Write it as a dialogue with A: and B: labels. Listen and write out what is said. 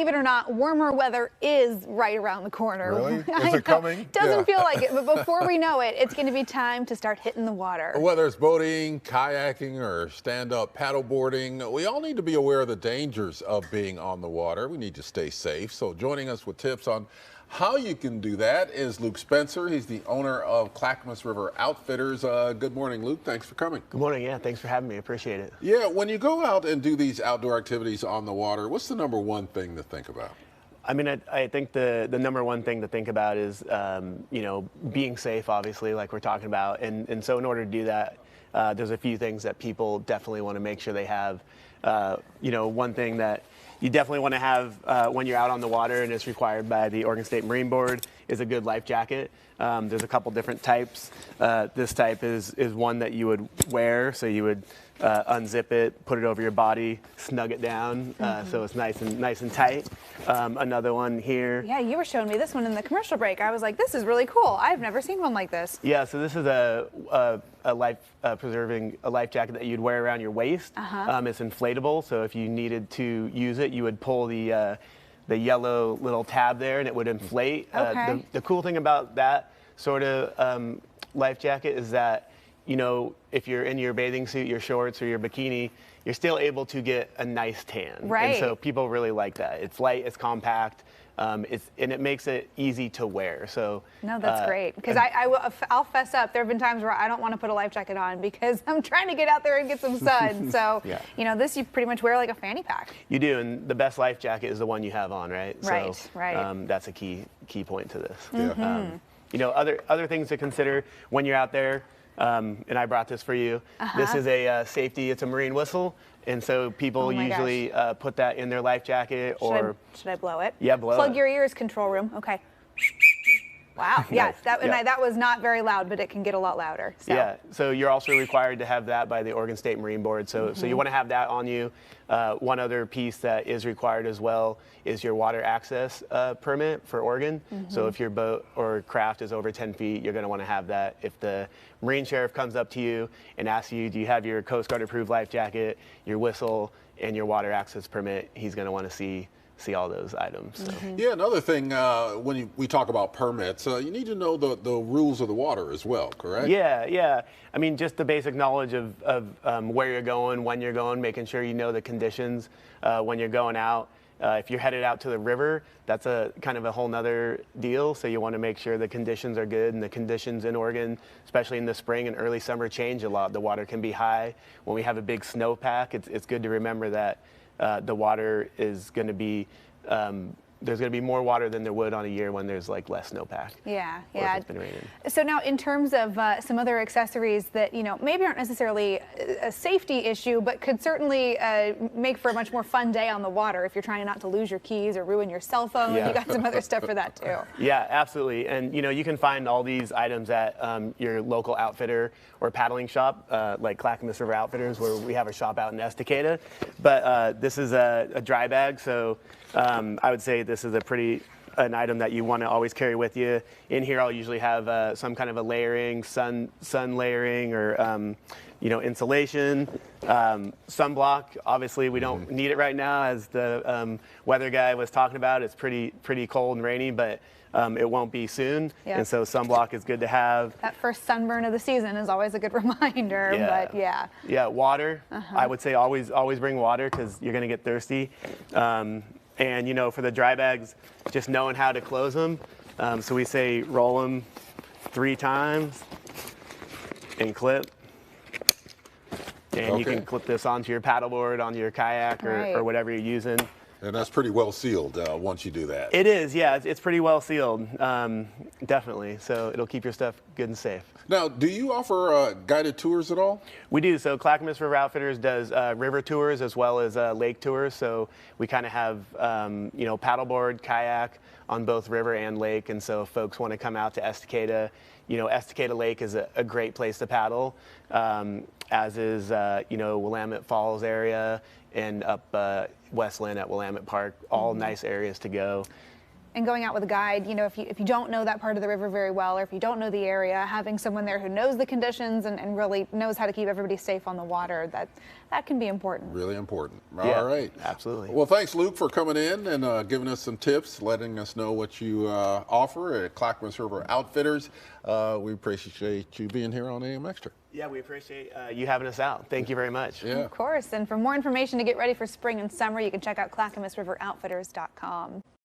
A: believe it or not, warmer weather is right around the corner.
B: Really? Is it coming?
A: Doesn't feel like it, but before we know it, it's going to be time to start hitting the water.
B: Whether it's boating, kayaking, or stand-up paddleboarding, we all need to be aware of the dangers of being on the water. We need to stay safe. So joining us with tips on how you can do that is Luke Spencer. He's the owner of Clackamas River Outfitters. Good morning, Luke. Thanks for coming.
C: Good morning. Yeah, thanks for having me. Appreciate it.
B: Yeah, when you go out and do these outdoor activities on the water, what's the number one thing to think about?
C: I mean, I think the number one thing to think about is, you know, being safe, obviously, like we're talking about. And so in order to do that, there's a few things that people definitely want to make sure they have. You know, one thing that you definitely want to have when you're out on the water, and it's required by the Oregon State Marine Board, is a good life jacket. There's a couple different types. This type is one that you would wear, so you would unzip it, put it over your body, snug it down, so it's nice and tight. Another one here.
A: Yeah, you were showing me this one in the commercial break. I was like, this is really cool. I've never seen one like this.
C: Yeah, so this is a life preserving life jacket that you'd wear around your waist. It's inflatable, so if you needed to use it, you would pull the yellow little tab there, and it would inflate.
A: Okay.
C: The cool thing about that sort of life jacket is that, you know, if you're in your bathing suit, your shorts, or your bikini, you're still able to get a nice tan.
A: Right.
C: And so people really like that. It's light, it's compact, and it makes it easy to wear. So
A: no, that's great. Because I'll fess up. There have been times where I don't want to put a life jacket on because I'm trying to get out there and get some sun. So,
C: yeah.
A: You know, this you pretty much wear like a fanny pack.
C: You do, and the best life jacket is the one you have on, right?
A: Right,
C: so,
A: right.
C: That's a key point to this.
B: Yeah.
C: You know, other things to consider when you're out there. And I brought this for you. This is a safety, it's a marine whistle. And so people usually put that in their life jacket.
A: Should I blow it?
C: Yeah, blow it.
A: Plug your ears, control room. Okay. Wow. Yes, that was not very loud, but it can get a lot louder. So.
C: Yeah, so you're also required to have that by the Oregon State Marine Board. So you want to have that on you. One other piece that is required as well is your water access permit for Oregon. So if your boat or craft is over 10 feet, you're going to want to have that. If the Marine Sheriff comes up to you and asks you, do you have your Coast Guard approved life jacket, your whistle, and your water access permit, he's going to want to see all those items. So.
B: Yeah, another thing, when we talk about permits, you need to know the rules of the water as well, correct?
C: Yeah. I mean, just the basic knowledge of where you're going, when you're going, making sure you know the conditions when you're going out. If you're headed out to the river, that's a kind of a whole nother deal. So you want to make sure the conditions are good, and the conditions in Oregon, especially in the spring and early summer, change a lot. The water can be high. When we have a big snowpack, it's good to remember that the water is going to be, there's going to be more water than there would on a year when there's like less snowpack.
A: Yeah.
C: If it's been raining.
A: So now in terms of some other accessories that, you know, maybe aren't necessarily a safety issue, but could certainly make for a much more fun day on the water if you're trying not to lose your keys or ruin your cell phone.
C: Yeah.
A: You got some other stuff for that too.
C: Yeah, absolutely. And you know, you can find all these items at your local outfitter or paddling shop, like Clackamas River Outfitters, where we have a shop out in Estacada. But this is a dry bag, so I would say this is an item that you want to always carry with you. In here, I'll usually have some kind of a layering, sun layering, or you know, insulation, sunblock. Obviously, we don't need it right now, as the weather guy was talking about. It's pretty cold and rainy, but it won't be soon.
A: Yeah.
C: And so sunblock is good to have.
A: That first sunburn of the season is always a good reminder.
C: Yeah.
A: But yeah.
C: Yeah, water. I would say always bring water, because you're going to get thirsty. And you know, for the dry bags, just knowing how to close them. So we say roll them 3 times and clip. And you can clip this onto your paddleboard, onto your kayak, or whatever you're using.
B: And that's pretty well sealed once you do that.
C: It is, yeah. It's pretty well sealed, definitely. So it'll keep your stuff good and safe.
B: Now, do you offer guided tours at all?
C: We do. So Clackamas River Outfitters does river tours as well as lake tours. So we kind of have, you know, paddleboard, kayak on both river and lake. And so if folks want to come out to Estacada, you know, Estacada Lake is a great place to paddle, as is, you know, Willamette Falls area and up Westland at Willamette Park, all nice areas to go.
A: and going out with a guide, you know, if you don't know that part of the river very well, or if you don't know the area, having someone there who knows the conditions and really knows how to keep everybody safe on the water, that can be important.
B: Really important.
C: Yeah,
B: All right.
C: absolutely.
B: Well, thanks, Luke, for coming in and giving us some tips, letting us know what you offer at Clackamas River Outfitters. We appreciate you being here on AM Extra.
C: Yeah, we appreciate you having us out. Thank you very much.
B: Yeah.
A: Of course. And for more information to get ready for spring and summer, you can check out ClackamasRiverOutfitters.com.